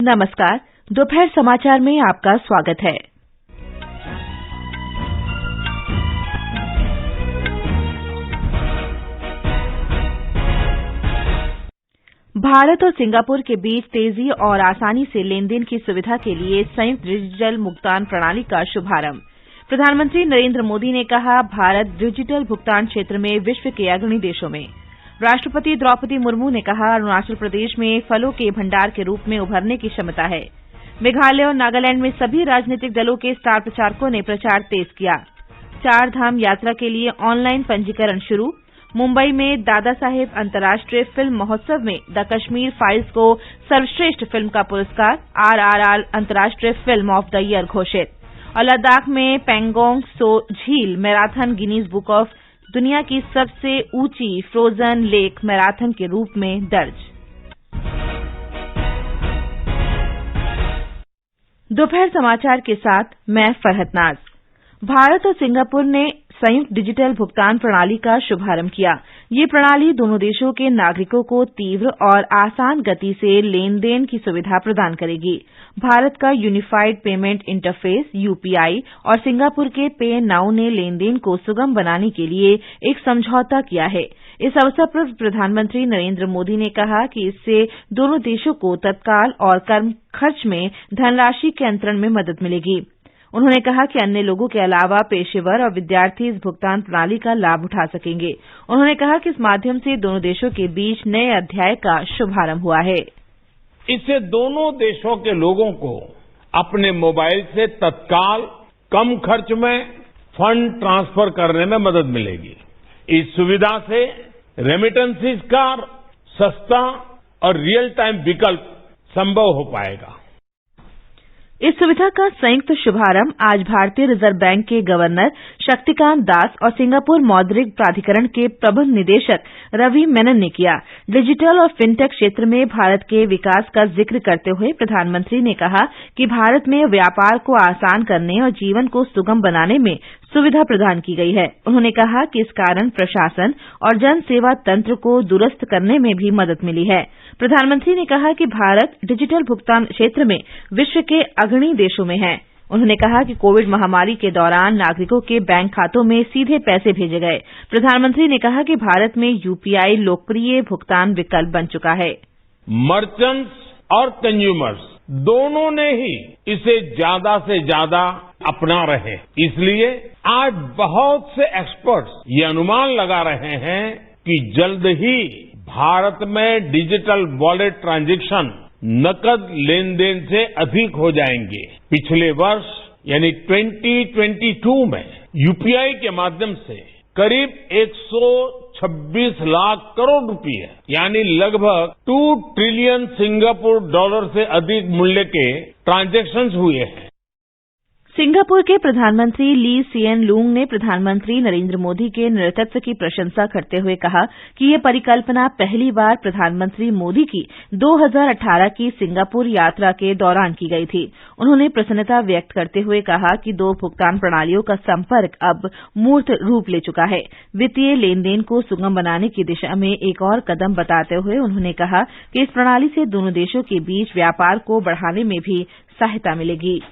नमस्कार, दोपहर समाचार में आपका स्वागत है। भारत और सिंगापुर के बीच तेजी और आसानी से लेन-देन की सुविधा के लिए संयुक्त डिजिटल भुगतान प्रणाली का शुभारंभ। प्रधानमंत्री नरेंद्र मोदी ने कहा, भारत डिजिटल भुगतान क्षेत्र में विश्व के अग्रणी देशों में। राष्ट्रपति द्रौपदी मुर्मू ने कहा, अरुणाचल प्रदेश में फलों के भंडार के रूप में उभरने की क्षमता है। मेघालय और नागालैंड में सभी राजनीतिक दलों के स्टार प्रचारकों ने प्रचार तेज किया। 4 धाम यात्रा के लिए ऑनलाइन पंजीकरण शुरू। मुंबई में दादा साहेब अंतर्राष्ट्रीय फिल्म महोत्सव में द कश्मीर फाइल्स को सर्वश्रेष्ठ फिल्म का पुरस्कार, RRR अंतर्राष्ट्रीय फिल्म ऑफ द ईयर घोषित। और लद्दाख में पैंगोंग त्सो झील मैराथन गिनीज बुक ऑफ दुनिया की सबसे ऊंची फ्रोजन लेक मैराथन के रूप में दर्ज। दोपहर समाचार के साथ मैं फरहत नाज। भारत और सिंगापुर ने संयुक्त डिजिटल भुगतान प्रणाली का शुभारंभ किया। ये प्रणाली दोनों देशों के नागरिकों को तीव्र और आसान गति से लेन-देन की सुविधा प्रदान करेगी। भारत का यूनिफाइड पेमेंट इंटरफेस यूपीआई और सिंगापुर के पे नाउ ने लेन-देन को सुगम बनाने के लिए एक समझौता किया है। इस अवसर पर प्रधानमंत्री नरेंद्र मोदी ने कहा कि इससे दोनों देशों को तत्काल और कम खर्च में धनराशि के अंतरण में मदद मिलेगी। उन्होंने कहा कि अन्य लोगों के अलावा पेशेवर और विद्यार्थी इस भुगतान प्रणाली का लाभ उठा सकेंगे। उन्होंने कहा कि इस माध्यम से दोनों देशों के बीच नए अध्याय का शुभारंभ हुआ है। इससे दोनों देशों के लोगों को अपने मोबाइल से तत्काल कम खर्च में फंड ट्रांसफर करने में मदद मिलेगी। इस सुविधा से रेमिटेंसीज का सस्ता और रियल टाइम विकल्प संभव हो पाएगा। इस सुविधा का संयुक्त शुभारंभ आज भारतीय रिजर्व बैंक के गवर्नर शक्तिकांत दास और सिंगापुर मौद्रिक प्राधिकरण के प्रबंध निदेशक रवि मेनन ने किया। डिजिटल और फिनटेक क्षेत्र में भारत के विकास का जिक्र करते हुए प्रधानमंत्री ने कहा कि भारत में व्यापार को आसान करने और जीवन को सुगम बनाने में सुविधा प्रदान की गई है। उन्होंने कहा कि इस कारण प्रशासन और जन सेवा तंत्र को दुरुस्त करने में भी मदद मिली है। प्रधानमंत्री ने कहा कि भारत डिजिटल भुगतान क्षेत्र में विश्व के अग्रणी देशों में है। उन्होंने कहा कि कोविड महामारी के दौरान नागरिकों के बैंक खातों में सीधे पैसे भेजे गए। प्रधानमंत्री ने कहा कि भारत में यूपीआई लोकप्रिय भुगतान विकल्प बन चुका है। मर्चेंट्स और कंज्यूमर्स दोनों ने ही इसे ज्यादा से ज्यादा अपना रहे। इसलिए आज बहुत से एक्सपर्ट्स ये अनुमान लगा रहे हैं कि जल्द ही भारत में डिजिटल वॉलेट ट्रांजैक्शन नकद लेन-देन से अधिक हो जाएंगे। पिछले वर्ष यानी 2022 में यूपीआई के माध्यम से करीब 126 लाख करोड़ रुपए यानी लगभग 2 ट्रिलियन सिंगापुर डॉलर से अधिक मूल्य के ट्रांजैक्शंस हुए हैं। सिंगापुर के प्रधानमंत्री ली सिएन लूंग ने प्रधानमंत्री नरेंद्र मोदी के नेतृत्व की प्रशंसा करते हुए कहा कि ये परिकल्पना पहली बार प्रधानमंत्री मोदी की 2018 की सिंगापुर यात्रा के दौरान की गई थी। उन्होंने प्रसन्नता व्यक्त करते हुए कहा कि 2 भुगतान प्रणालियों का संपर्क अब मूर्त रूप ले चुका है। वित्तीय लेन-देन को सुगम बनाने की दिशा में एक और कदम बताते हुए उन्होंने कहा कि इस प्रणाली से दोनों देशों के बीच व्यापार को बढ़ाने में भी सहायता मिलेगी।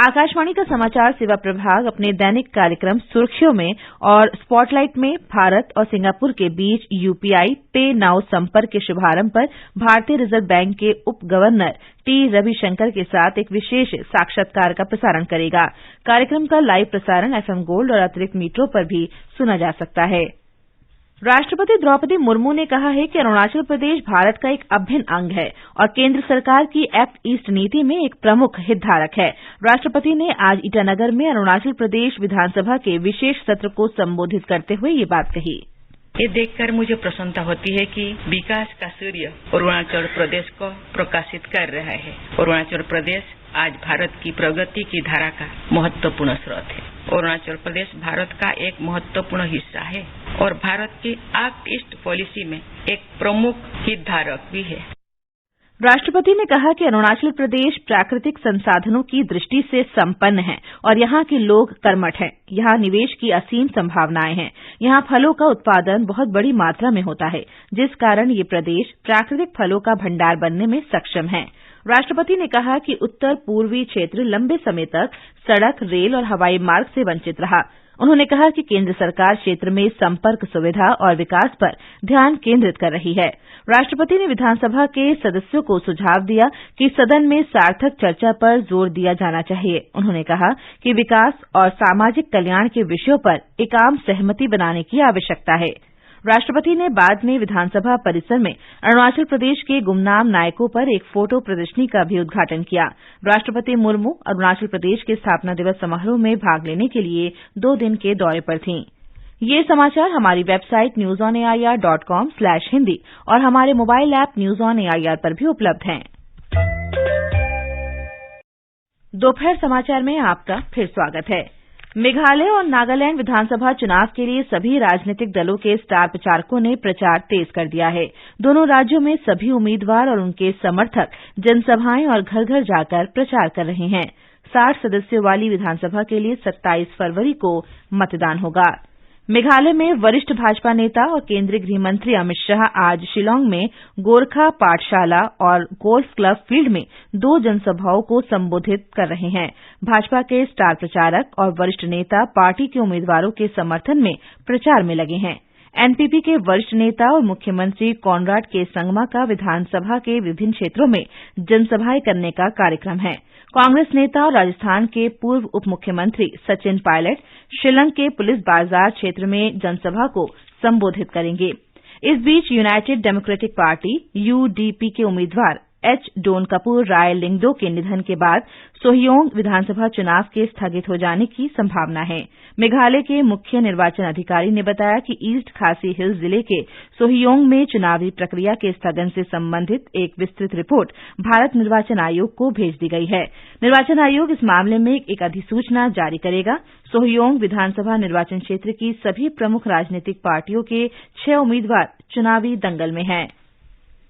आकाशवाणी का समाचार सेवा प्रभाग अपने दैनिक कार्यक्रम सुर्खियों में और स्पॉटलाइट में भारत और सिंगापुर के बीच यूपीआई पे नाउ संपर्क के शुभारंभ पर भारतीय रिजर्व बैंक के उप गवर्नर टी रविशंकर के साथ एक विशेष साक्षात्कार का प्रसारण करेगा। कार्यक्रम का लाइव प्रसारण एफएम गोल्ड और अतिरिक्त मीटरों पर भी सुना जा सकता है। राष्ट्रपति द्रौपदी मुर्मू ने कहा है कि अरुणाचल प्रदेश भारत का एक अभिन्न अंग है और केंद्र सरकार की एक्ट ईस्ट नीति में एक प्रमुख हितधारक है। राष्ट्रपति ने आज ईटानगर में अरुणाचल प्रदेश विधानसभा के विशेष सत्र को संबोधित करते हुए ये बात कही। ये देखकर मुझे प्रसन्नता होती है कि विकास का सूर्य अरुणाचल प्रदेश को प्रकाशित कर रहा है। अरुणाचल प्रदेश आज भारत की प्रगति की धारा का महत्वपूर्ण स्रोत है। अरुणाचल प्रदेश भारत का एक महत्वपूर्ण हिस्सा है और भारत की एक्ट ईस्ट पॉलिसी में एक प्रमुख हितधारक भी है। राष्ट्रपति ने कहा कि अरुणाचल प्रदेश प्राकृतिक संसाधनों की दृष्टि से संपन्न है और यहाँ के लोग कर्मठ हैं। यहाँ निवेश की असीम संभावनाएं हैं। यहाँ फलों का उत्पादन बहुत बड़ी मात्रा में होता है, जिस कारण ये प्रदेश प्राकृतिक फलों का भंडार बनने में सक्षम है। राष्ट्रपति ने कहा कि उत्तर पूर्वी क्षेत्र लंबे समय तक सड़क, रेल और हवाई मार्ग से वंचित रहा। उन्होंने कहा कि केंद्र सरकार क्षेत्र में संपर्क सुविधा और विकास पर ध्यान केंद्रित कर रही है। राष्ट्रपति ने विधानसभा के सदस्यों को सुझाव दिया कि सदन में सार्थक चर्चा पर जोर दिया जाना चाहिए। उन्होंने कहा कि विकास और सामाजिक कल्याण के विषयों पर एक आम सहमति बनाने की आवश्यकता है। राष्ट्रपति ने बाद में विधानसभा परिसर में अरुणाचल प्रदेश के गुमनाम नायकों पर एक फोटो प्रदर्शनी का भी उद्घाटन किया। राष्ट्रपति मुर्मू अरुणाचल प्रदेश के स्थापना दिवस समारोह में भाग लेने के लिए 2 दिन के दौरे पर थीं। ये समाचार हमारी वेबसाइट newsonair.com/hindi और हमारे mobile app news on AIR पर भी उपलब्ध हैं। दोपहर समाचार में आपका फिर स्वागत है। मेघालय और नागालैंड विधानसभा चुनाव के लिए सभी राजनीतिक दलों के स्टार प्रचारकों ने प्रचार तेज कर दिया है। दोनों राज्यों में सभी उम्मीदवार और उनके समर्थक जनसभाएं और घर घर जाकर प्रचार कर रहे हैं। 60 सदस्यों वाली विधानसभा के लिए 27 फरवरी को मतदान होगा। मेघालय में वरिष्ठ भाजपा नेता और केंद्रीय गृह मंत्री अमित शाह आज शिलांग में गोरखा पाठशाला और गोल्फ क्लब फील्ड में 2 जनसभाओं को संबोधित कर रहे हैं। भाजपा के स्टार प्रचारक और वरिष्ठ नेता पार्टी के उम्मीदवारों के समर्थन में प्रचार में लगे हैं। एनपीपी के वरिष्ठ नेता और मुख्यमंत्री कॉनराड के संगमा का विधानसभा के विभिन्न क्षेत्रों में जनसभाएं करने का कार्यक्रम है। कांग्रेस नेता और राजस्थान के पूर्व उप मुख्यमंत्री सचिन पायलट शिलंग के पुलिस बाजार क्षेत्र में जनसभा को संबोधित करेंगे। इस बीच यूनाइटेड डेमोक्रेटिक पार्टी यूडीपी के उम्मीदवार एच डोनकपुर राय लिंगदो के निधन के बाद सोहियोंग विधानसभा चुनाव के स्थगित हो जाने की संभावना है। मेघालय के मुख्य निर्वाचन अधिकारी ने बताया कि ईस्ट खासी हिल्स जिले के सोहियोंग में चुनावी प्रक्रिया के स्थगन से संबंधित एक विस्तृत रिपोर्ट भारत निर्वाचन आयोग को भेज दी गई है। निर्वाचन आयोग इस मामले में एक अधिसूचना जारी करेगा। सोहियोंग विधानसभा निर्वाचन क्षेत्र की सभी प्रमुख राजनीतिक पार्टियों के 6 उम्मीदवार चुनावी दंगल में हैं।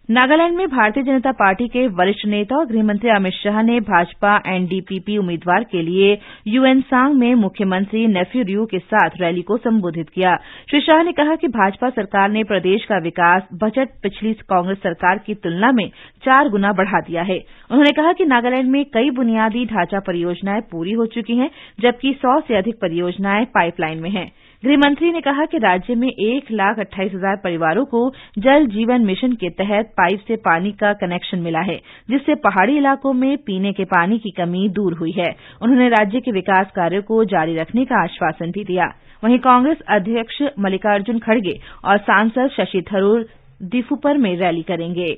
नागालैंड में भारतीय जनता पार्टी के वरिष्ठ नेता और गृहमंत्री अमित शाह ने भाजपा एनडीपीपी उम्मीदवार के लिए यूएनसांग में मुख्यमंत्री नेफ्यू रियो के साथ रैली को संबोधित किया। श्री शाह ने कहा कि भाजपा सरकार ने प्रदेश का विकास बजट पिछली कांग्रेस सरकार की तुलना में 4 गुना बढ़ा दिया है। उन्होंने कहा कि नागालैंड में कई बुनियादी ढांचा परियोजनाएं पूरी हो चुकी हैं, जबकि 100 से अधिक परियोजनाएं पाइपलाइन में हैं। गृहमंत्री ने कहा कि राज्य में 1,28,000 परिवारों को जल जीवन मिशन के तहत पाइप से पानी का कनेक्शन मिला है, जिससे पहाड़ी इलाकों में पीने के पानी की कमी दूर हुई है। उन्होंने राज्य के विकास कार्यों को जारी रखने का आश्वासन भी दिया। वहीं कांग्रेस अध्यक्ष मल्लिकार्जुन खड़गे और सांसद शशि थरूर दिफुपर में रैली करेंगे।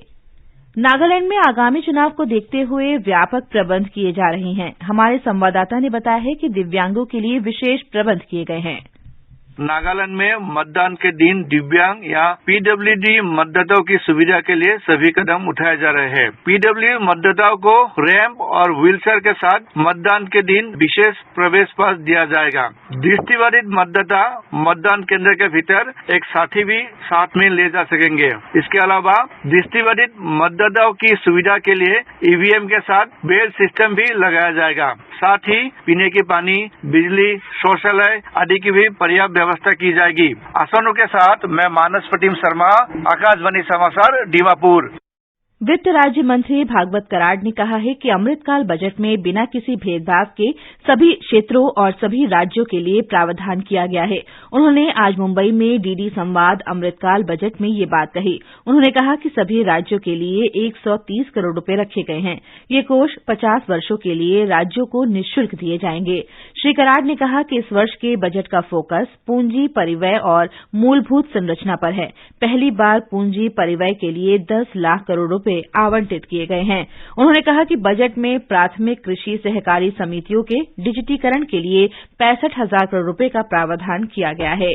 नागालैंड में आगामी चुनाव को देखते हुए व्यापक प्रबंध किए जा रहे हैं। हमारे संवाददाता ने बताया है कि दिव्यांगों के लिए विशेष प्रबंध किए गए हैं। नागालैंड में मतदान के दिन दिव्यांग या पीडब्ल्यूडी मतदाताओं की सुविधा के लिए सभी कदम उठाए जा रहे हैं। पीडब्ल्यू मतदाताओं को रैंप और व्हीलचेयर के साथ मतदान के दिन विशेष प्रवेश पास दिया जाएगा। दृष्टिबाधित मतदाता मतदान केंद्र के भीतर एक साथी भी साथ में ले जा सकेंगे। इसके अलावा दृष्टिबाधित मतदाताओं की सुविधा के लिए ईवीएम के साथ बेल सिस्टम भी लगाया जाएगा। साथ ही पीने के पानी, बिजली, शौचालय आदि की भी पर्याप्त व्यवस्था की जाएगी। आसनों के साथ मैं मानस प्रतिम शर्मा, आकाशवाणी समाचार, दीमापुर। वित्त राज्य मंत्री भागवत कराड़ ने कहा है कि अमृतकाल बजट में बिना किसी भेदभाव के सभी क्षेत्रों और सभी राज्यों के लिए प्रावधान किया गया है। उन्होंने आज मुंबई में डीडी संवाद अमृतकाल बजट में ये बात कही। उन्होंने कहा कि सभी राज्यों के लिए 130 करोड़ रुपए रखे गए हैं। ये कोष 50 वर्षों के लिए राज्यों को निःशुल्क दिए जाएंगे। श्री कराड़ ने कहा कि इस वर्ष के बजट का फोकस पूंजी परिव्यय और मूलभूत संरचना पर है। पहली बार पूंजी परिव्यय के लिए 10 लाख करोड़ रुपए आवंटित किए गए हैं। उन्होंने कहा कि बजट में प्राथमिक कृषि सहकारी समितियों के डिजिटीकरण के लिए 65,000 करोड़ रुपए का प्रावधान किया गया है।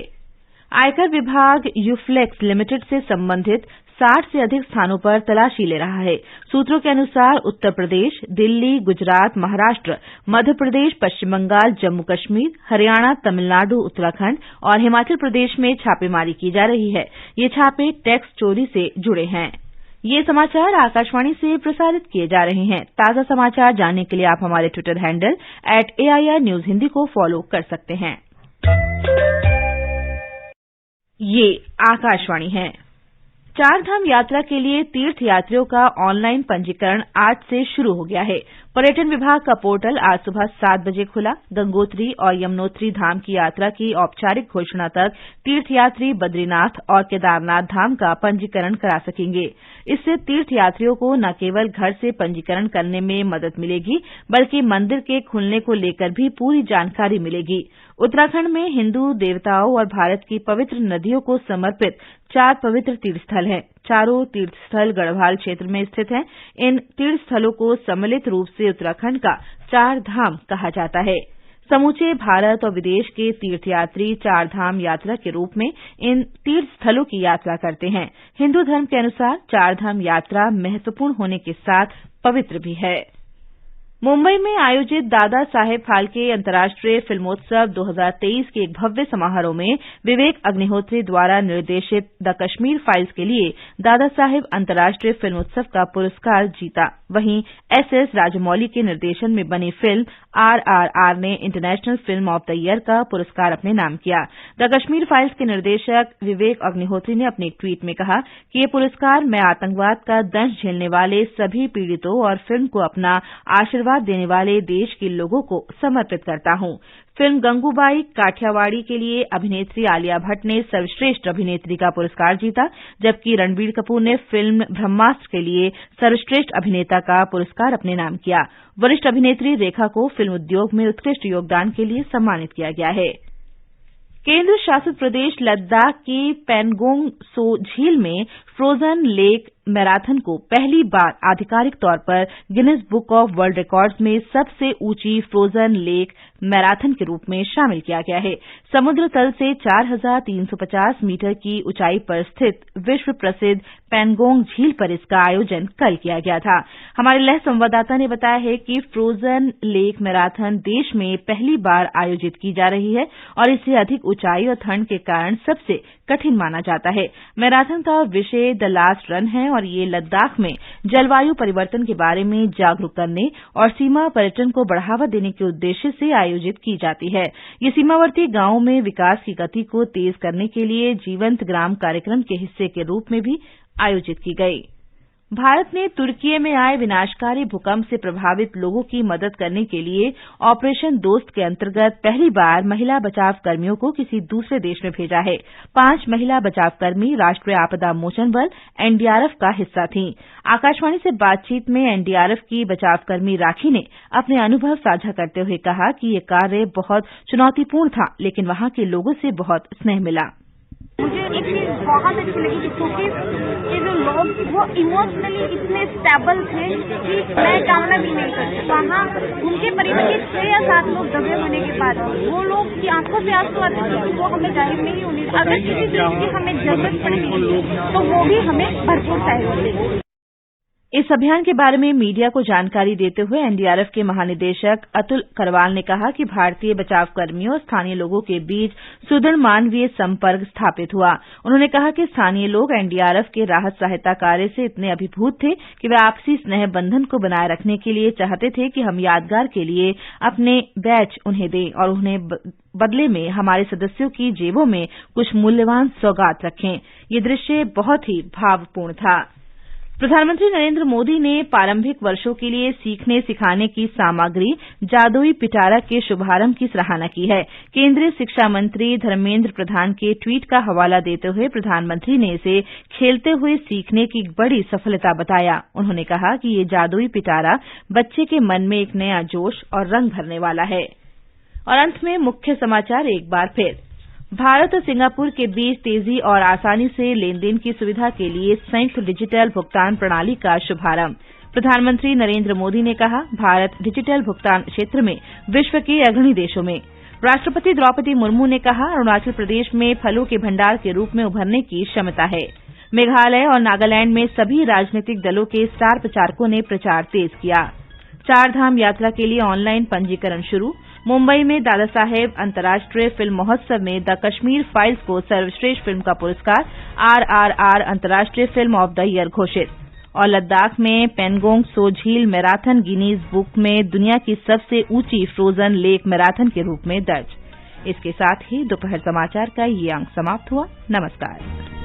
आयकर विभाग यूफ्लेक्स लिमिटेड से संबंधित 60 से अधिक स्थानों पर तलाशी ले रहा है। सूत्रों के अनुसार उत्तर प्रदेश, दिल्ली, गुजरात, महाराष्ट्र, मध्य प्रदेश, पश्चिम बंगाल, जम्मू कश्मीर, हरियाणा, तमिलनाडु, उत्तराखंड और हिमाचल प्रदेश में छापेमारी की जा रही है। ये छापे टैक्स चोरी से जुड़े हैं। ये समाचार आकाशवाणी से प्रसारित किए जा रहे हैं। ताजा समाचार जानने के लिए आप हमारे Twitter handle @AIR News Hindi को फॉलो कर सकते हैं। ये आकाशवाणी है। चारधाम यात्रा के लिए तीर्थयात्रियों का ऑनलाइन पंजीकरण आज से शुरू हो गया है। पर्यटन विभाग का पोर्टल आज सुबह 7 बजे खुला। गंगोत्री और यमुनोत्री धाम की यात्रा की औपचारिक घोषणा तक तीर्थयात्री बद्रीनाथ और केदारनाथ धाम का पंजीकरण करा सकेंगे। इससे तीर्थयात्रियों को न केवल घर से पंजीकरण करने में मदद मिलेगी, बल्कि मंदिर के खुलने को लेकर भी पूरी जानकारी मिलेगी। उत्तराखंड में हिंदू देवताओं और भारत की पवित्र नदियों को समर्पित 4 पवित्र तीर्थस्थल हैं। चारों तीर्थस्थल गढ़वाल क्षेत्र में स्थित हैं। इन तीर्थस्थलों को सम्मिलित रूप से उत्तराखंड का 4 धाम कहा जाता है। समूचे भारत और विदेश के तीर्थयात्री 4 धाम यात्रा के रूप में इन तीर्थस्थलों की यात्रा करते हैं। हिंदू धर्म के अनुसार 4 धाम यात्रा महत्वपूर्ण होने के साथ पवित्र भी है। मुंबई में आयोजित दादा साहेब फाल्के अंतर्राष्ट्रीय फिल्मोत्सव 2023 के एक भव्य समारोह में विवेक अग्निहोत्री द्वारा निर्देशित द कश्मीर फाइल्स के लिए दादा साहेब अंतर्राष्ट्रीय फिल्मोत्सव का पुरस्कार जीता। वहीं एसएस राजमौली के निर्देशन में बनी फिल्म आरआरआर ने international film of the year का पुरस्कार अपने नाम किया। द कश्मीर फाइल्स के निर्देशक विवेक अग्निहोत्री ने अपने एक ट्वीट में कहा कि ये पुरस्कार मैं आतंकवाद का दंश झेलने वाले सभी पीड़ितों और फिल्म को अपना आशीर्वाद देने वाले देश के लोगों को समर्पित करता हूं। फिल्म गंगूबाई काठियावाड़ी के लिए अभिनेत्री आलिया भट्ट ने सर्वश्रेष्ठ अभिनेत्री का पुरस्कार जीता, जबकि रणबीर कपूर ने फिल्म ब्रह्मास्त्र के लिए सर्वश्रेष्ठ अभिनेता का पुरस्कार अपने नाम किया। वरिष्ठ अभिनेत्री रेखा को फिल्म उद्योग में उत्कृष्ट योगदान के लिए सम्मानित किया गया है। केंद्र शासित प्रदेश लद्दाख की पैनगोंग सो झील में फ्रोजन लेक मैराथन को पहली बार आधिकारिक तौर पर Guinness book of world records में सबसे ऊंची फ्रोजन लेक मैराथन के रूप में शामिल किया गया है। समुद्र तल से 4,350 मीटर की ऊंचाई पर स्थित विश्व प्रसिद्ध पैनगोंग झील पर इसका आयोजन कल किया गया था। हमारे लेह संवाददाता ने बताया है कि फ्रोजन लेक मैराथन देश में पहली बार आयोजित की जा रही है और इसे अधिक ऊंचाई और ठंड के कारण सबसे कठिन माना जाता है। मैराथन का विषय द लास्ट रन है और ये लद्दाख में जलवायु परिवर्तन के बारे में जागरूक करने और सीमा पर्यटन को बढ़ावा देने के उद्देश्य से आयोजित की जाती है। ये सीमावर्ती गांवों में विकास की गति को तेज करने के लिए जीवंत ग्राम कार्यक्रम के हिस्से के रूप में भी आयोजित की गई। भारत ने तुर्की में आए विनाशकारी भूकंप से प्रभावित लोगों की मदद करने के लिए ऑपरेशन दोस्त के अंतर्गत पहली बार महिला बचाव कर्मियों को किसी दूसरे देश में भेजा है। 5 महिला बचावकर्मी राष्ट्रीय आपदा मोचन बल एनडीआरएफ का हिस्सा थीं। आकाशवाणी से बातचीत में एनडीआरएफ की बचावकर्मी राखी ने अपने अनुभव साझा करते हुए कहा कि ये कार्य बहुत चुनौतीपूर्ण था, लेकिन वहां के लोगों से बहुत स्नेह मिला। मुझे एक चीज बहुत अच्छी लगी क्योंकि ये जो लोग वो इमोशनली इतने स्टेबल थे कि मैं कामना भी नहीं करती। वहाँ उनके परिवार के 6 या 7 लोग दबे होने के बाद वो लोग की आंखों से आंसू आते थे कि वो हमें जाहिर नहीं होनी। अगर किसी चीज की हमें जरूरत पड़ेगी तो वो भी हमें भरपूर सहयोग देगी। इस अभियान के बारे में मीडिया को जानकारी देते हुए एनडीआरएफ के महानिदेशक अतुल करवाल ने कहा कि भारतीय बचावकर्मियों और स्थानीय लोगों के बीच सुदृढ़ मानवीय संपर्क स्थापित हुआ। उन्होंने कहा कि स्थानीय लोग एनडीआरएफ के राहत सहायता कार्य से इतने अभिभूत थे कि वे आपसी स्नेह बंधन को बनाए रखने के लिए चाहते थे कि हम यादगार के लिए अपने बैच उन्हें दें और उन्हें बदले में हमारे सदस्यों की जेबों में कुछ मूल्यवान सौगात रखें। ये दृश्य बहुत ही भावपूर्ण था। प्रधानमंत्री नरेंद्र मोदी ने प्रारंभिक वर्षों के लिए सीखने सिखाने की सामग्री जादुई पिटारा के शुभारंभ की सराहना की है। केंद्रीय शिक्षा मंत्री धर्मेंद्र प्रधान के ट्वीट का हवाला देते हुए प्रधानमंत्री ने इसे खेलते हुए सीखने की बड़ी सफलता बताया। उन्होंने कहा कि ये जादुई पिटारा बच्चे के मन में एक नया जोश और रंग भरने वाला है। और अंत में मुख्य समाचार एक बार फिर। भारत और सिंगापुर के बीच तेजी और आसानी से लेनदेन की सुविधा के लिए संयुक्त डिजिटल भुगतान प्रणाली का शुभारंभ। प्रधानमंत्री नरेंद्र मोदी ने कहा, भारत डिजिटल भुगतान क्षेत्र में विश्व के अग्रणी देशों में। राष्ट्रपति द्रौपदी मुर्मू ने कहा, अरुणाचल प्रदेश में फलों के भंडार के रूप में उभरने की क्षमता है। मेघालय और नागालैंड में सभी राजनीतिक दलों के स्टार प्रचारकों ने प्रचार तेज किया। 4 धाम यात्रा के लिए ऑनलाइन पंजीकरण शुरू। मुंबई में दादा साहेब अंतर्राष्ट्रीय फिल्म महोत्सव में द कश्मीर फाइल्स को सर्वश्रेष्ठ फिल्म का पुरस्कार, आरआरआर अंतर्राष्ट्रीय फिल्म ऑफ द ईयर घोषित। और लद्दाख में पैनगोंग सो झील मैराथन गिनीज बुक में दुनिया की सबसे ऊंची फ्रोजन लेक मैराथन के रूप में दर्ज। इसके साथ ही दोपहर समाचार का ये अंक समाप्त हुआ। नमस्कार।